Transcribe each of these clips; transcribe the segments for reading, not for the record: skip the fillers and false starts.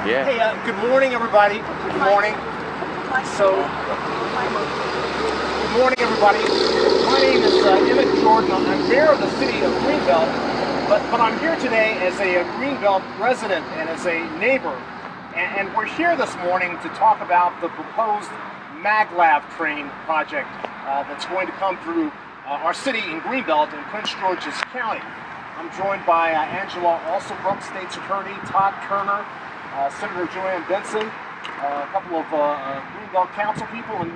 Yeah. Hey, good morning, everybody. Good morning. Good morning, everybody. My name is Emmett Jordan. I'm mayor of the city of Greenbelt, but I'm here today as a Greenbelt resident and as a neighbor. And we're here this morning to talk about the proposed maglev train project that's going to come through our city in Greenbelt in Prince George's County. I'm joined by Angela Alsabrook, State's Attorney, Todd Turner, Senator Joanne Benson, a couple of Greenbelt council people and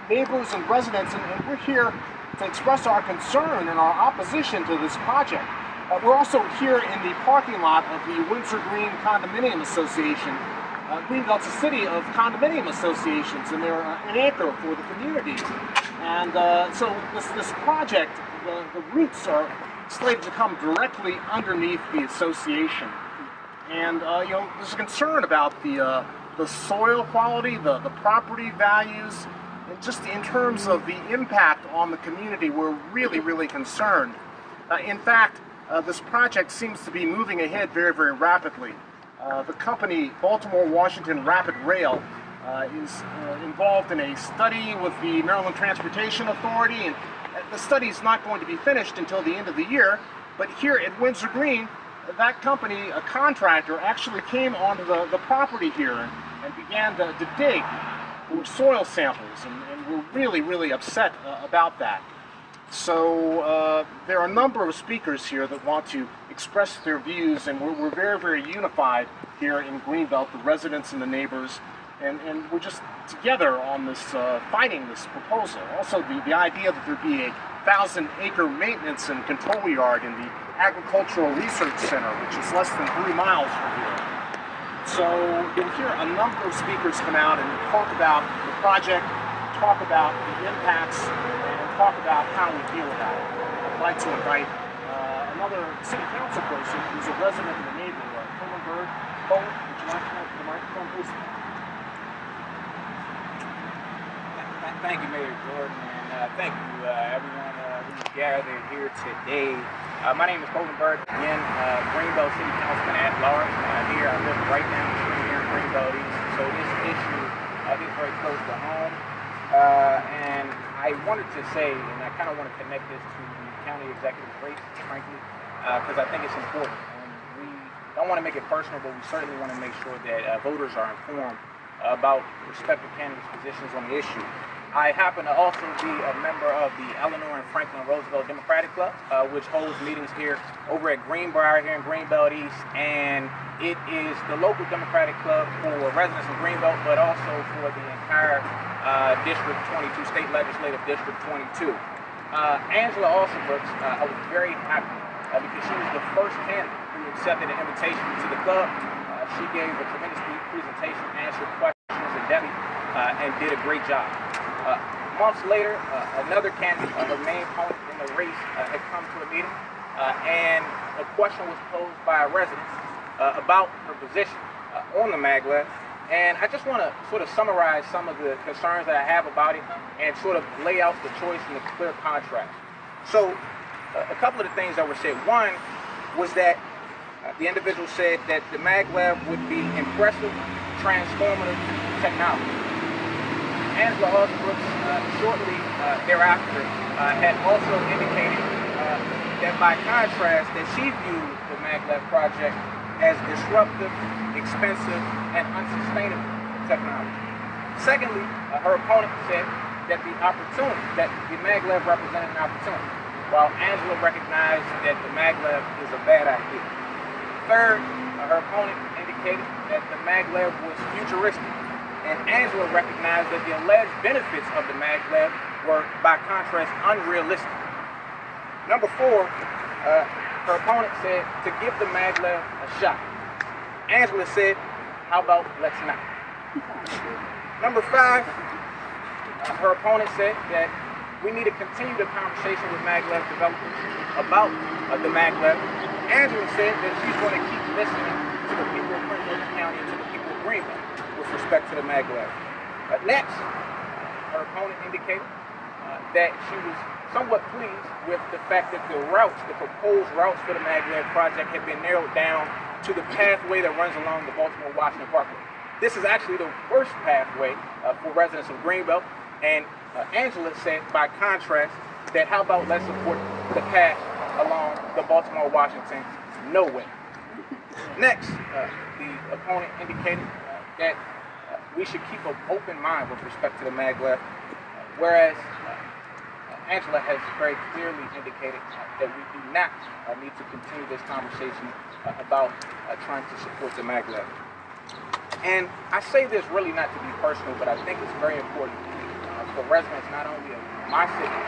neighbors and residents, and we're here to express our concern and our opposition to this project. We're also here in the parking lot of the Windsor Green Condominium Association. Greenbelt's a city of condominium associations, and they're an anchor for the community. And so this project, the roots are slated to come directly underneath the association. And there's a concern about the soil quality, the property values, and just in terms of the impact on the community, we're really concerned. In fact, this project seems to be moving ahead very rapidly. The company Baltimore-Washington Rapid Rail is involved in a study with the Maryland Transportation Authority, and the study is not going to be finished until the end of the year. But here at Windsor Green, that company, a contractor, actually came onto the property here and began to dig for soil samples, and we're really upset about that. So there are a number of speakers here that want to express their views, and we're very unified here in Greenbelt, the residents and the neighbors, and we're just together on this, fighting this proposal. Also, the idea that there be a 1,000-acre maintenance and control yard in the Agricultural Research Center, which is less than 3 miles from here. So you'll hear a number of speakers come out and talk about the project, talk about the impacts, and talk about how we deal with that. I'd like to invite another city council person who's a resident in the neighborhood, Colin Bird. Colin, would you like to come to the microphone, please? Thank you, Mayor Jordan, and thank you everyone who's gathered here today. My name is Colin Bird, again, Greenbelt City Councilman at large. Here I live right down the street here in Greenbelt East, so this issue is very close to home. And I wanted to say, and I kind of want to connect this to the county executive race, frankly, because I think it's important. And we don't want to make it personal, but we certainly want to make sure that voters are informed about respective candidates' positions on the issue. I happen to also be a member of the Eleanor and Franklin Roosevelt Democratic Club, which holds meetings here over at Greenbrier here in Greenbelt East, and it is the local Democratic Club for residents of Greenbelt, but also for the entire District 22, State Legislative District 22. Angela Alsabrook, I was very happy because she was the first candidate who accepted an invitation to the club. She gave a tremendous presentation, answered questions in depth, and did a great job. Months later, another candidate, her main opponent in the race, had come to a meeting, and a question was posed by a resident about her position on the maglev. And I just want to sort of summarize some of the concerns that I have about it and sort of lay out the choice and the clear contrast. So, a couple of the things that were said. One was that the individual said that the maglev would be impressive, transformative technology. Angela Alsabrook shortly thereafter had also indicated that by contrast that she viewed the maglev project as disruptive, expensive, and unsustainable technology. Secondly, her opponent said that the maglev represented an opportunity, while Angela recognized that the maglev is a bad idea. Third, her opponent indicated that the maglev was futuristic, and Angela recognized that the alleged benefits of the maglev were, by contrast, unrealistic. Number four, her opponent said to give the maglev a shot. Angela said, how about let's not? Number five, her opponent said that we need to continue the conversation with maglev developers about the maglev. Angela said that she's going to keep listening to the people of Prince George's County and to the people of Greenbelt with respect to the maglev. Next, her opponent indicated that she was somewhat pleased with the fact that the proposed routes for the maglev project had been narrowed down to the pathway that runs along the Baltimore-Washington Parkway. This is actually the worst pathway for residents of Greenbelt, and Angela said, by contrast, that how about let's support the path along the Baltimore-Washington no way. Next, the opponent indicated that we should keep an open mind with respect to the maglev, whereas Angela has very clearly indicated that we do not need to continue this conversation about trying to support the maglev. And I say this really not to be personal, but I think it's very important for residents not only of my city,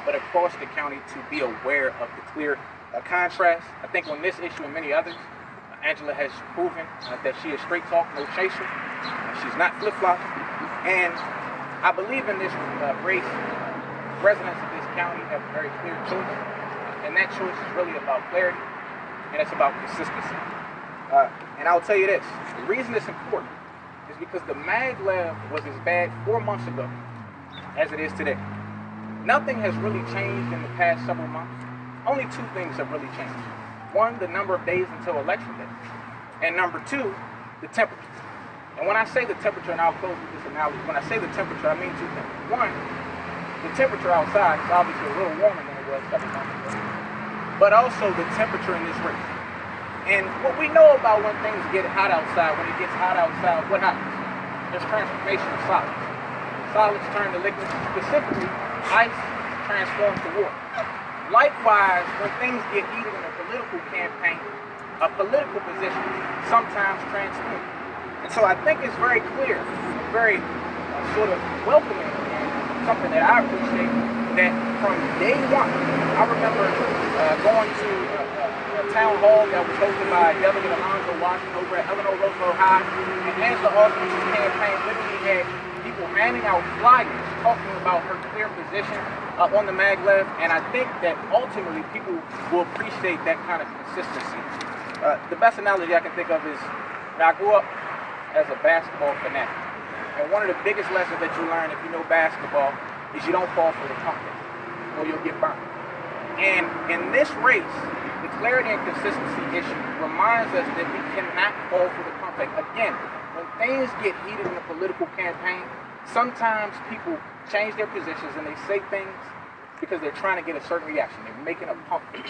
but across the county to be aware of the clear contrast. I think on this issue and many others, Angela has proven that she is straight talk, no chaser. She's not flip-flopping. And I believe in this race, residents of this county have a very clear choice. And that choice is really about clarity, and it's about consistency. And I'll tell you this, the reason it's important is because the maglev was as bad 4 months ago as it is today. Nothing has really changed in the past several months. Only two things have really changed. One, the number of days until election day. And number two, the temperature. And when I say the temperature, and I'll close with this analogy, when I say the temperature, I mean two things. One, the temperature outside is obviously a little warmer than it was several months ago, but also the temperature in this race. And what we know about when things get hot outside, when it gets hot outside, what happens? There's transformation of solids. Solids turn to liquids, specifically ice transforms to water. Likewise, when things get heated in a political campaign, a political position sometimes transforms. And so I think it's very clear, very sort of welcoming, and something that I appreciate, that from day one, I remember going to a town hall that was hosted by Delegate Alonzo Washington over at Eleanor Roosevelt High, and Angela Osmond's campaign literally had people handing out flyers talking about her clear position on the maglev, and I think that ultimately people will appreciate that kind of consistency. The best analogy I can think of is, I grew up as a basketball fanatic, and one of the biggest lessons that you learn if you know basketball is you don't fall for the pumpkin, or you'll get burned. And in this race, the clarity and consistency issue reminds us that we cannot fall for the pumpkin. Again, when things get heated in a political campaign, sometimes people change their positions and they say things because they're trying to get a certain reaction. They're making a pumpkin.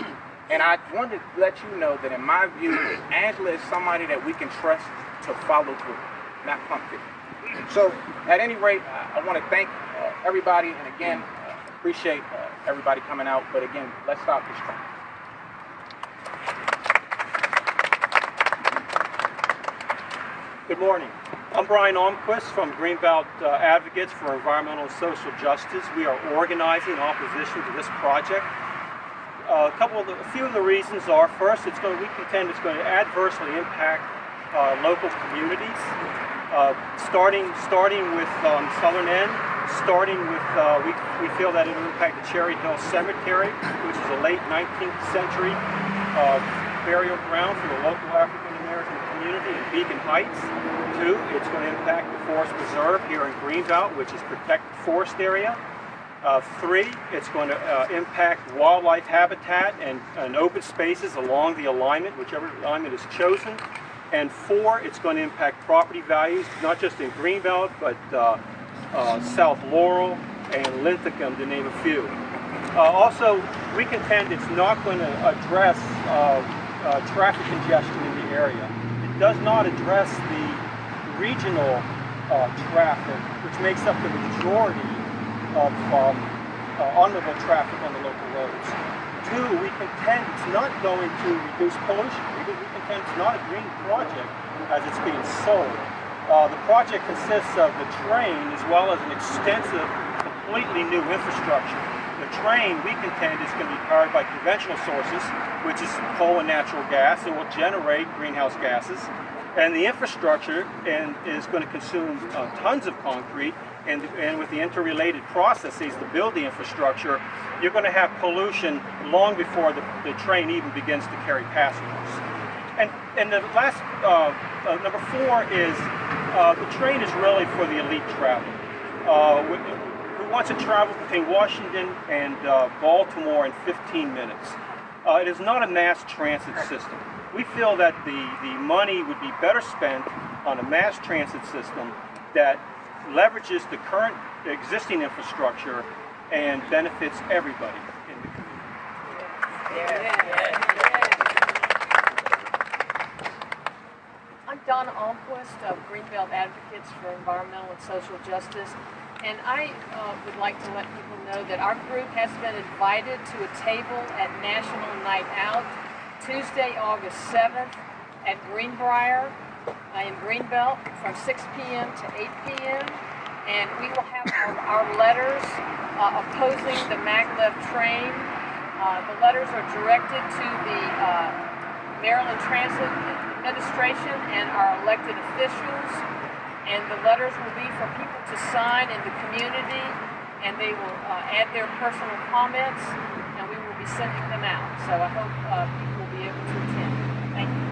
And I wanted to let you know that in my view, Angela is somebody that we can trust to follow through, not pumpkin. So at any rate, I want to thank everybody, and again, appreciate everybody coming out. But again, let's stop this train. Good morning. I'm Brian Almquist from Greenbelt Advocates for Environmental and Social Justice. We are organizing in opposition to this project. A few of the reasons are, first, we contend it's going to adversely impact local communities, starting with southern end, we feel that it will impact the Cherry Hill Cemetery, which is a late 19th century burial ground for the local African American community in Beacon Heights. Two, it's going to impact the Forest Preserve here in Greenbelt, which is protected forest area. Three, it's going to impact wildlife habitat and open spaces along the alignment, whichever alignment is chosen. And four, it's going to impact property values, not just in Greenbelt, but South Laurel and Linthicum, to name a few. Also, we contend it's not going to address traffic congestion in the area. It does not address the regional traffic, which makes up the majority of automobile traffic on the local roads. Two, we contend it's not going to reduce pollution. We contend it's not a green project as it's being sold. The project consists of the train as well as an extensive, completely new infrastructure. The train, we contend, is going to be powered by conventional sources, which is coal and natural gas. It will generate greenhouse gases. And the infrastructure is going to consume tons of concrete, and with the interrelated processes to build the infrastructure, you're going to have pollution long before the train even begins to carry passengers. And the last, number four is the train is really for the elite traveler who wants to travel between Washington and Baltimore in 15 minutes. It is not a mass transit system. We feel that the money would be better spent on a mass transit system that leverages the current existing infrastructure and benefits everybody in the community. I'm Donna Almquist of Greenbelt Advocates for Environmental and Social Justice, and I would like to let people know that our group has been invited to a table at National Night Out Tuesday, August 7th at Greenbrier in Greenbelt from 6 p.m. to 8 p.m. And we will have our letters opposing the maglev train. The letters are directed to the Maryland Transit Administration and our elected officials. And the letters will be for people to sign in the community, and they will add their personal comments, and we will be sending them out. So I hope people will be able to attend. Thank you.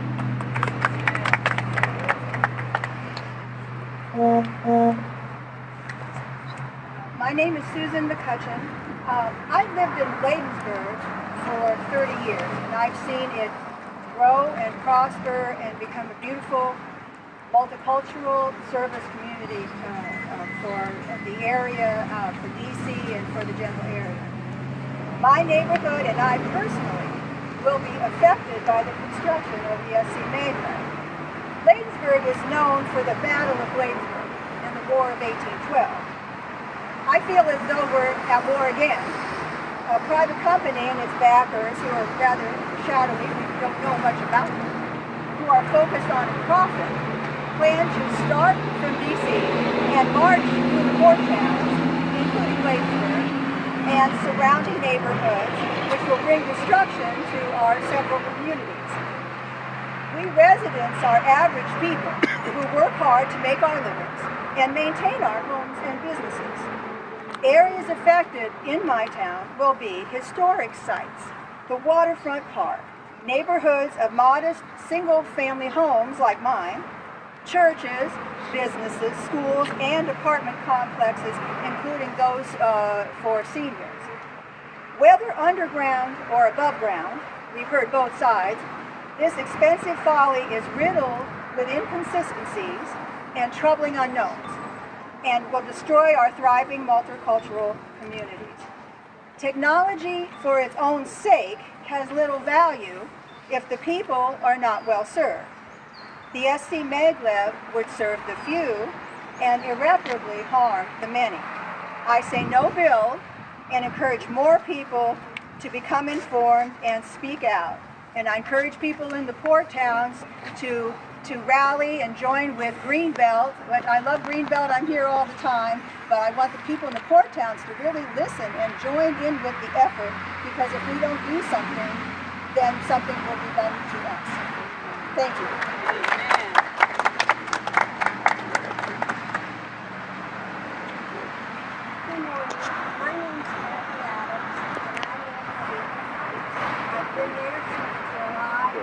My name is Susan McCutcheon. I've lived in Bladensburg for 30 years, and I've seen it grow and prosper and become a beautiful multicultural service community for the area, for DC, and for the general area. My neighborhood and I personally will be affected by the construction of the SC Maglev. Bladensburg is known for the Battle of Bladensburg in the War of 1812. I feel as though we're at war again. A private company and its backers, who are rather shadowy, we don't know much about them, who are focused on profit, plan to start from DC and march through the port towns, including Bladensburg, and surrounding neighborhoods, which will bring destruction to our several communities. We residents are average people who work hard to make our livings and maintain our homes and businesses. Areas affected in my town will be historic sites, the waterfront park, neighborhoods of modest single-family homes like mine, churches, businesses, schools, and apartment complexes, including those for seniors. Whether underground or above ground, we've heard both sides, this expensive folly is riddled with inconsistencies and troubling unknowns, and will destroy our thriving multicultural communities. Technology for its own sake has little value if the people are not well served. The SC Maglev would serve the few and irreparably harm the many. I say no bill and encourage more people to become informed and speak out. And I encourage people in the port towns to rally and join with Greenbelt. But I love Greenbelt, I'm here all the time, but I want the people in the port towns to really listen and join in with the effort, because if we don't do something, then something will be done to us. Thank you. Good morning. My name is Kathy Adams, and I live in Heights. I've been there since July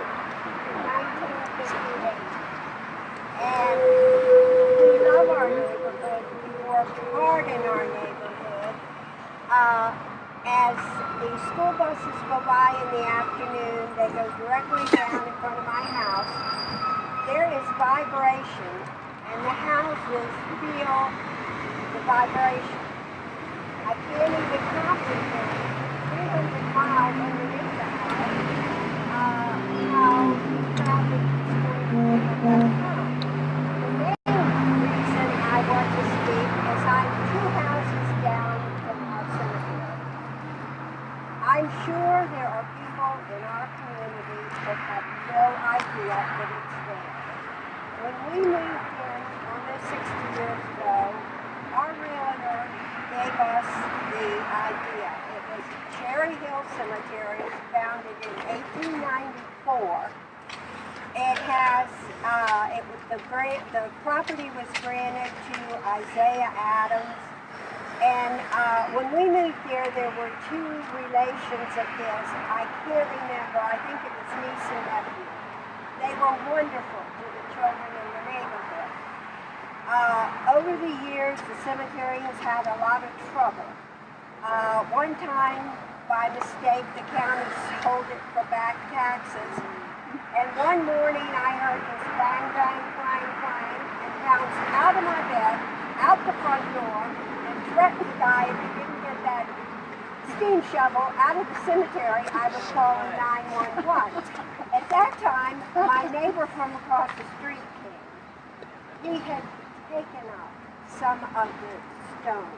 1958. And we love our neighborhood. We work hard in our neighborhood. As the school buses go by in the afternoon, they go directly down in front of my house. There is vibration, and the houses feel the vibration. I can't even comprehend 300 miles underneath the house how the traffic is going to be at that time. The main reason I want to speak is I'm 2 houses down from our cemetery. I'm sure there are people in our community that have no idea that it's there. When we moved in almost 60 years ago, our realtor gave us the idea. It was Cherry Hill Cemetery, founded in 1894. It has, the property was granted to Isaiah Adams. And when we moved here, there were 2 relations of his. I can't remember. I think it was niece and nephew. They were wonderful to the children in the neighborhood. Over the years, the cemetery has had a lot of trouble. One time, by mistake, the county sold it for back taxes. And one morning I heard this bang, bang, clang, clang, and bounced out of my bed, out the front door, and threatened the guy if he didn't get that steam shovel out of the cemetery, I was calling 911. At that time, my neighbor from across the street came. He had taken up some of the stones.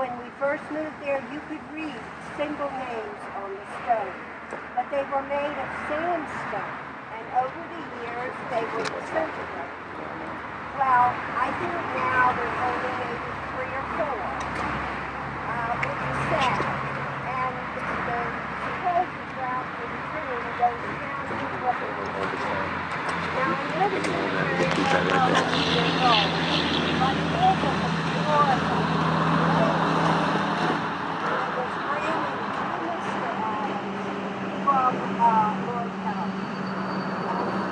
When we first moved there, you could read single names on the stone, but they were made of sandstone, and over the years, they were disintegrated. Well, I think now there's only maybe 3 or 4, which is sad. And the supposed route for the train goes down to what it was. Now, I know the cemetery is not years old, but it is a historical from Lord Health.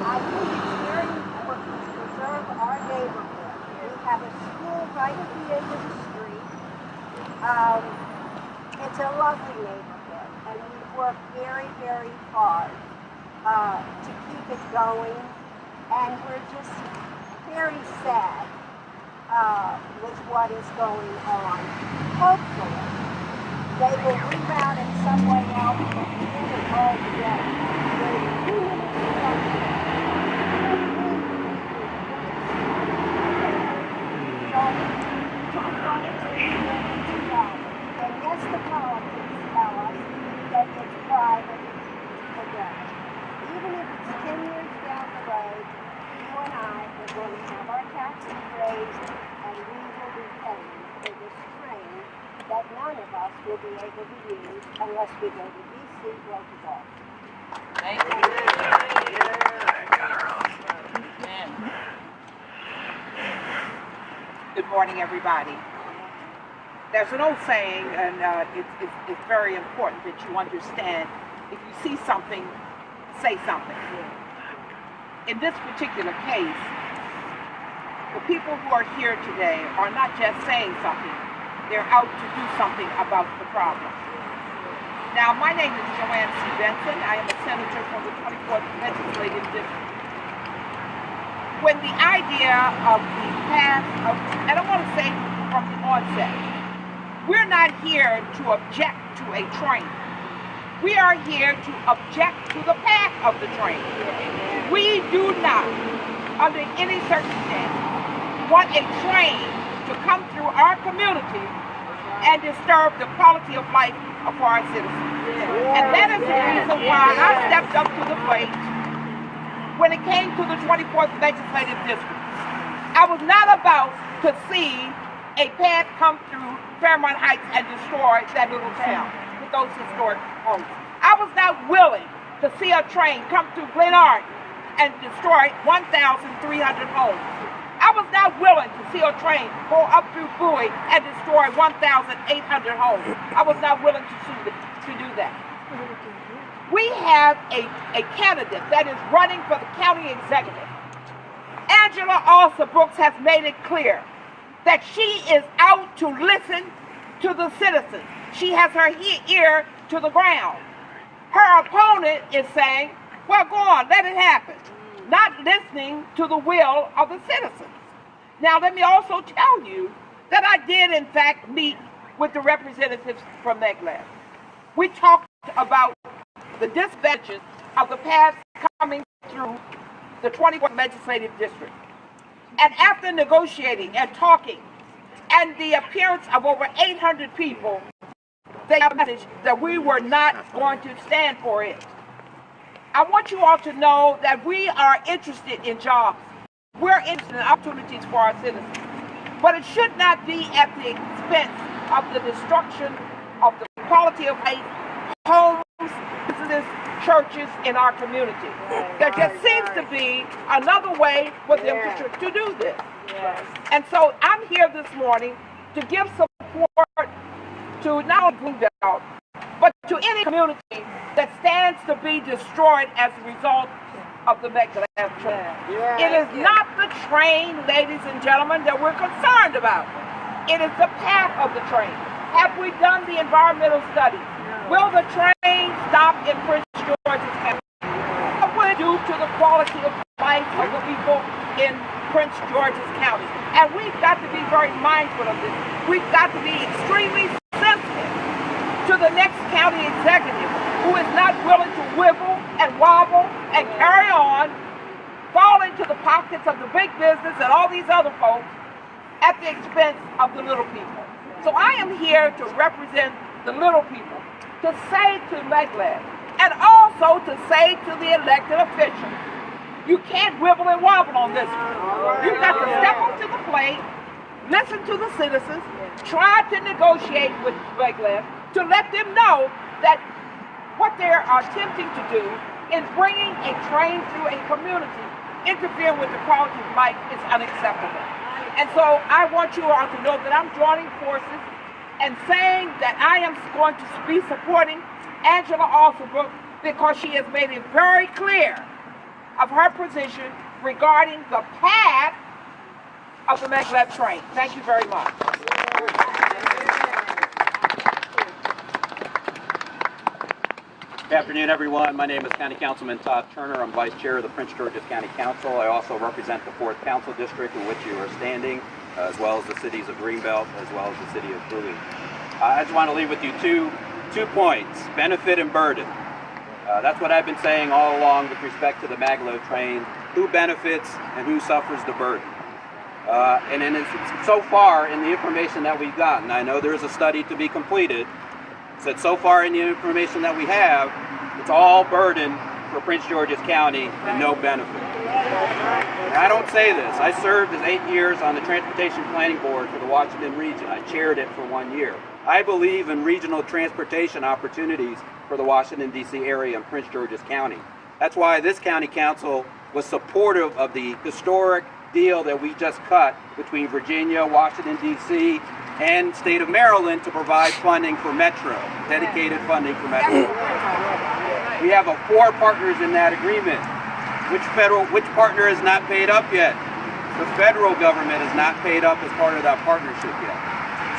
I think it's very important to preserve our neighborhood. We have a school right at the end of the street. It's a lovely neighborhood, and we work very, very hard to keep it going, and we're just very sad with what is going on. Hopefully, they will reroute in some way out from here all together. And yes, the politics tell us that it's private today. Even if it's 10 years down the road, you and I are going to have our taxes raised, and we will be paying for this train that none of us will be able to use unless we go to D.C. or to Boston. Thank you. Good morning, everybody. There's an old saying, and it's very important that you understand, if you see something, say something. In this particular case, the people who are here today are not just saying something, they're out to do something about the problem. Now, my name is Joanne C. Benson. I am a senator from the 24th Legislative District. When the idea of the path of, and I want to say from the onset, we're not here to object to a train. We are here to object to the path of the train. We do not, under any circumstance, want a train to come through our community and disturb the quality of life of our citizens. And that is the reason why I stepped up to the plate when it came to the 24th Legislative District. I was not about to see a path come through Fairmont Heights and destroy that little town with those historic homes. I was not willing to see a train come through Glenarden and destroy 1,300 homes. I was not willing to see a train go up through Bowie and destroy 1,800 homes. I was not willing to do that. We have a candidate that is running for the county executive. Angela Alsa Brooks has made it clear that she is out to listen to the citizens. She has her ear to the ground. Her opponent is saying, well, go on, let it happen. Not listening to the will of the citizens. Now, let me also tell you that I did, in fact, meet with the representatives from Meglev. We talked about the dispatches of the paths coming through the 24th Legislative District. And after negotiating and talking, and the appearance of over 800 people, they messaged that we were not going to stand for it. I want you all to know that we are interested in jobs. We're interested in opportunities for our citizens. But it should not be at the expense of the destruction of the quality of life, homes, businesses, churches in our community. There just seems to be another way for them to do this. And so I'm here this morning to give support to not only Greenbelt, but to any community that stands to be destroyed as a result of the Meglev train. It is not the train, ladies and gentlemen, that we're concerned about. It is the path of the train. Have we done the environmental study? Will the train stop in Prince George's County? in Prince George's County. And we've got to be very mindful of this. We've got to be extremely sensitive to the next county executive who is not willing to wiggle and wobble and carry on, fall into the pockets of the big business and all these other folks at the expense of the little people. So I am here to represent the little people, to say to Meglev, and also to say to the elected officials, you can't wibble and wobble on this one. You've got to step up to the plate, listen to the citizens, try to negotiate with Meglev to let them know that what they're attempting to do in bringing a train through a community, interfering with the quality of life, is unacceptable. And so I want you all to know that I'm joining forces and saying that I am going to be supporting Angela Alsabrook because she has made it very clear of her position regarding the path of the Meglev train. Thank you very much. Good afternoon, everyone. My name is County Councilman Todd Turner. I'm Vice Chair of the Prince George's County Council. I also represent the 4th Council District in which you are standing, as well as the cities of Greenbelt, as well as the city of Bowie. I just want to leave with you two points, benefit and burden. That's what I've been saying all along with respect to the Maglev train, who benefits and who suffers the burden. So far in the information that we've gotten, I know there is a study to be completed, said so far in the information that we have, it's all burden for Prince George's County and no benefit. And I don't say this. I served as 8 years on the Transportation Planning Board for the Washington region. I chaired it for 1 year. I believe in regional transportation opportunities for the Washington, D.C. area and Prince George's County. That's why this county council was supportive of the historic deal that we just cut between Virginia, Washington, D.C., and state of Maryland to provide funding for Metro, dedicated funding for Metro. We have 4 partners in that agreement. Which partner is not paid up yet? The federal government is not paid up as part of that partnership yet.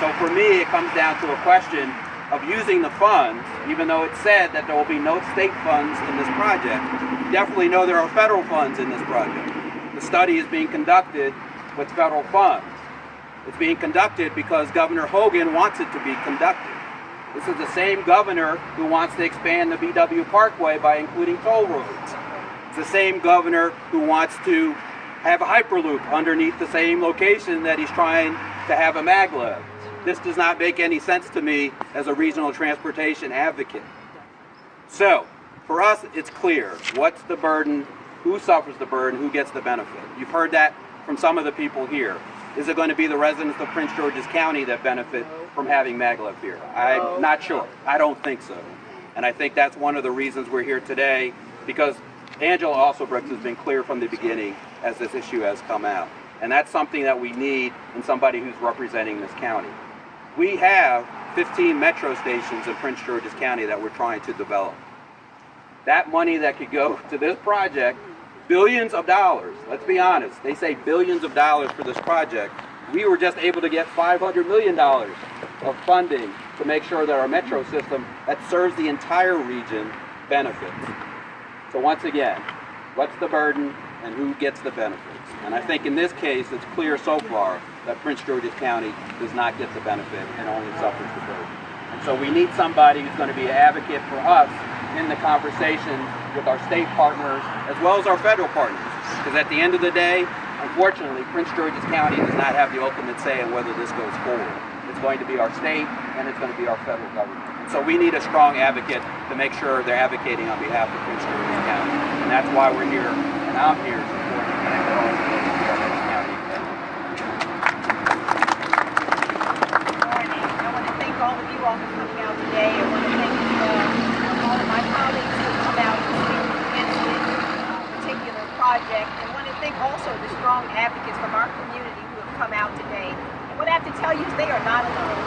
So for me, it comes down to a question of using the funds, even though it said that there will be no state funds in this project. You definitely know there are federal funds in this project. The study is being conducted with federal funds. It's being conducted because Governor Hogan wants it to be conducted. This is the same governor who wants to expand the BW Parkway by including toll roads. It's the same governor who wants to have a Hyperloop underneath the same location that he's trying to have a Maglev. This does not make any sense to me as a regional transportation advocate. So, for us, it's clear. What's the burden? Who suffers the burden? Who gets the benefit? You've heard that from some of the people here. Is it going to be the residents of Prince George's County that benefit from having Maglev here? I'm not sure. I don't think so. And I think that's one of the reasons we're here today, because Angela Alsabrook has been clear from the beginning as this issue has come out. And that's something that we need in somebody who's representing this county. We have 15 metro stations in Prince George's County that we're trying to develop. That money that could go to this project, billions of dollars, let's be honest, they say billions of dollars for this project. We were just able to get $500 million of funding to make sure that our metro system that serves the entire region benefits. So once again, what's the burden and who gets the benefits? And I think in this case, it's clear so far that Prince George's County does not get the benefit and only suffers the burden. And so we need somebody who's going to be an advocate for us in the conversation with our state partners as well as our federal partners. Because at the end of the day, unfortunately, Prince George's County does not have the ultimate say in whether this goes forward. It's going to be our state and it's going to be our federal government. And so we need a strong advocate to make sure they're advocating on behalf of Prince George's County. And that's why we're here, and I'm here supporting Angela Alsabrook to be our next county executive. Good morning. I want to thank all of you all for coming out today. I want to thank all of my colleagues who come out to speak against this particular project. And I want to thank also the strong advocates from our community who have come out today. And what I have to tell you is they are not alone.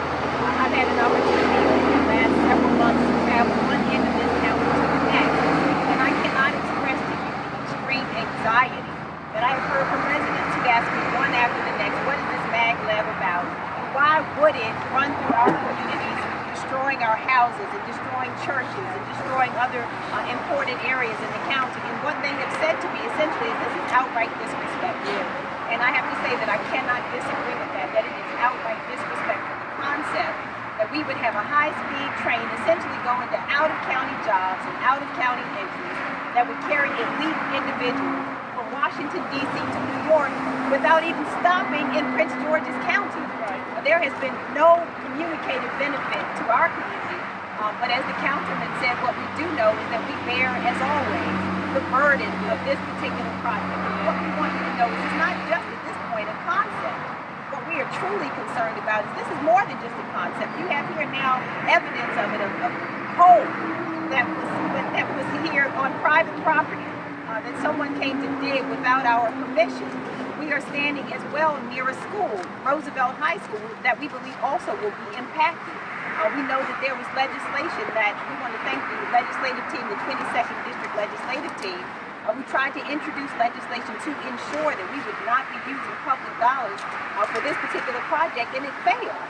I've had an opportunity over the last several months to travel one end of this county to the next. And I cannot express to you the extreme anxiety that I've heard from residents who ask me one after the next, what is this maglev about? And why would it run through our communities, destroy destroying our houses and destroying churches and destroying other important areas in the county. And what they have said to me essentially is this is outright disrespect. And I have to say that I cannot disagree with that it is outright disrespect for the concept that we would have a high-speed train essentially going to out-of-county jobs and out-of-county entries that would carry elite individuals from Washington, D.C. to New York without even stopping in Prince George's County. There has been no communicated benefit to our community, but as the councilman said, what we do know is that we bear, as always, the burden of this particular project. What we want you to know is it's not just at this point a concept. What we are truly concerned about is this is more than just a concept. You have here now evidence of it, of coal that was here on private property that someone came to dig without our permission. We are standing as well near a school, Roosevelt High School, that we believe also will be impacted. We know that there was legislation that we want to thank the legislative team, the 22nd District Legislative team. We tried to introduce legislation to ensure that we would not be using public dollars for this particular project, and it failed.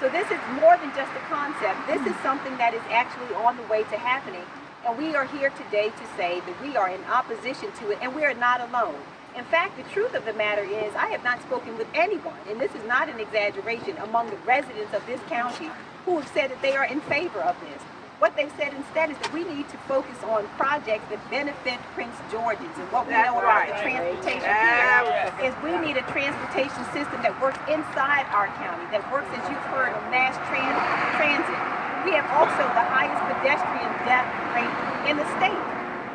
So this is more than just a concept. This is something that is actually on the way to happening. And we are here today to say that we are in opposition to it, and we are not alone. In fact, the truth of the matter is I have not spoken with anyone, and this is not an exaggeration, among the residents of this county who have said that they are in favor of this. What they've said instead is that we need to focus on projects that benefit Prince George's. And what we know about the transportation here is we need a transportation system that works inside our county, that works, as you've heard, on mass transit. We have also the highest pedestrian death rate in the state.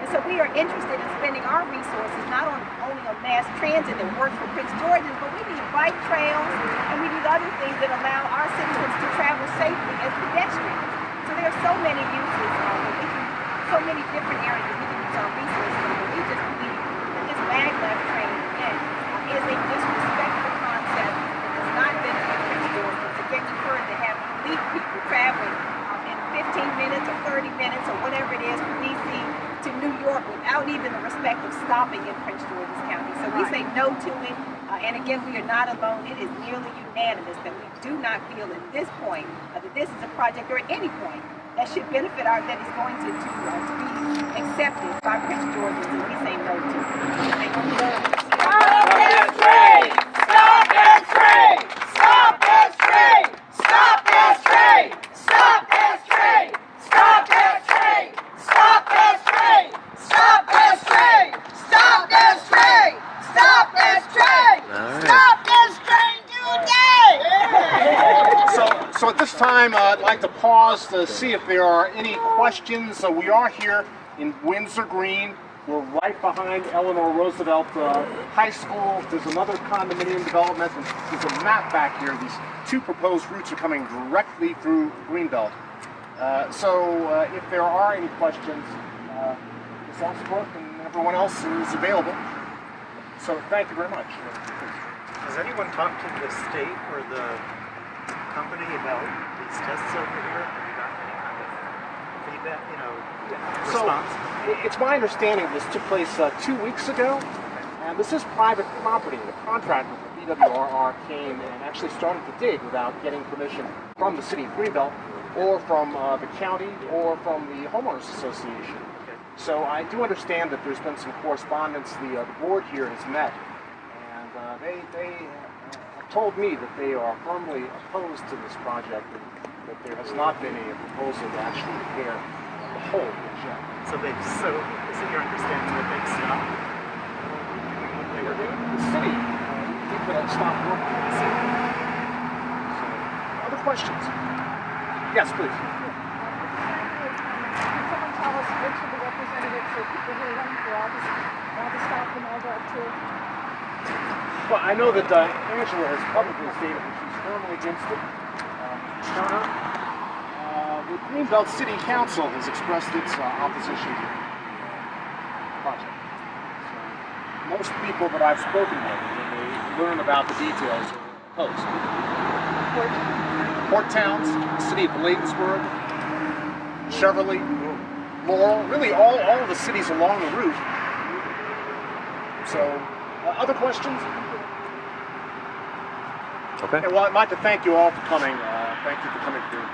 And so we are interested in spending our resources not only on mass transit that works for Prince George's, but we need bike trails and we need other things that allow our citizens to travel safely as pedestrians. So there are so many uses, so many different areas that we can use our resources in, but we just believe that this maglev train, again, is a disrespectful concept that does not benefit Prince George's. Again, you've heard to have elite people traveling in 15 minutes or 30 minutes or whatever it is from D.C. to New York without even the respect of stopping in Prince George's County. So we say no to it, and again, we are not alone. It is nearly unanimous that we do not feel at this point that this is a project or at any point that should benefit that is going to be accepted by Prince George's, and we say no to it. Thank you. Stop this train! Stop this train! Stop this train! Stop this train! Stop this train! Stop this train! Stop this train! Stop this train! Stop this train! Stop this train! Stop this train today! So at this time, I'd like to pause to see if there are any questions. So we are here in Windsor Green. We're right behind Eleanor Roosevelt High School. There's another condominium development, and there's a map back here. These two proposed routes are coming directly through Greenbelt. So if there are any questions, Ms. Osbrook and everyone else is available. So thank you very much. Has anyone talked to the state or the company about these tests over here? Have you gotten any kind of feedback, response? So it's my understanding this took place 2 weeks ago, and this is private property. The contractor with the BWRR came and actually started to dig without getting permission from the city of Greenbelt, or from the county, or from the homeowners association. So I do understand that there's been some correspondence. The board here has met, and they have told me that they are firmly opposed to this project, and that there has not been a proposal to actually repair the whole project. So is it your understanding that they've stopped what they were doing? The city think that it stopped working. So, other questions? Yes, please. Someone tell us which of the representatives or people who are running for office want to stop the maglev too? Well, I know that Angela has publicly stated that she's firmly against it. Turner, the Greenbelt City Council has expressed its opposition to the project. So, most people that I've spoken with, when they learn about the details, are opposed. Port Towns, the city of Bladensburg, Cheverly, Laurel, really all of the cities along the route. So, other questions? Okay. Well, I'd like to thank you all for coming. Thank you for coming through.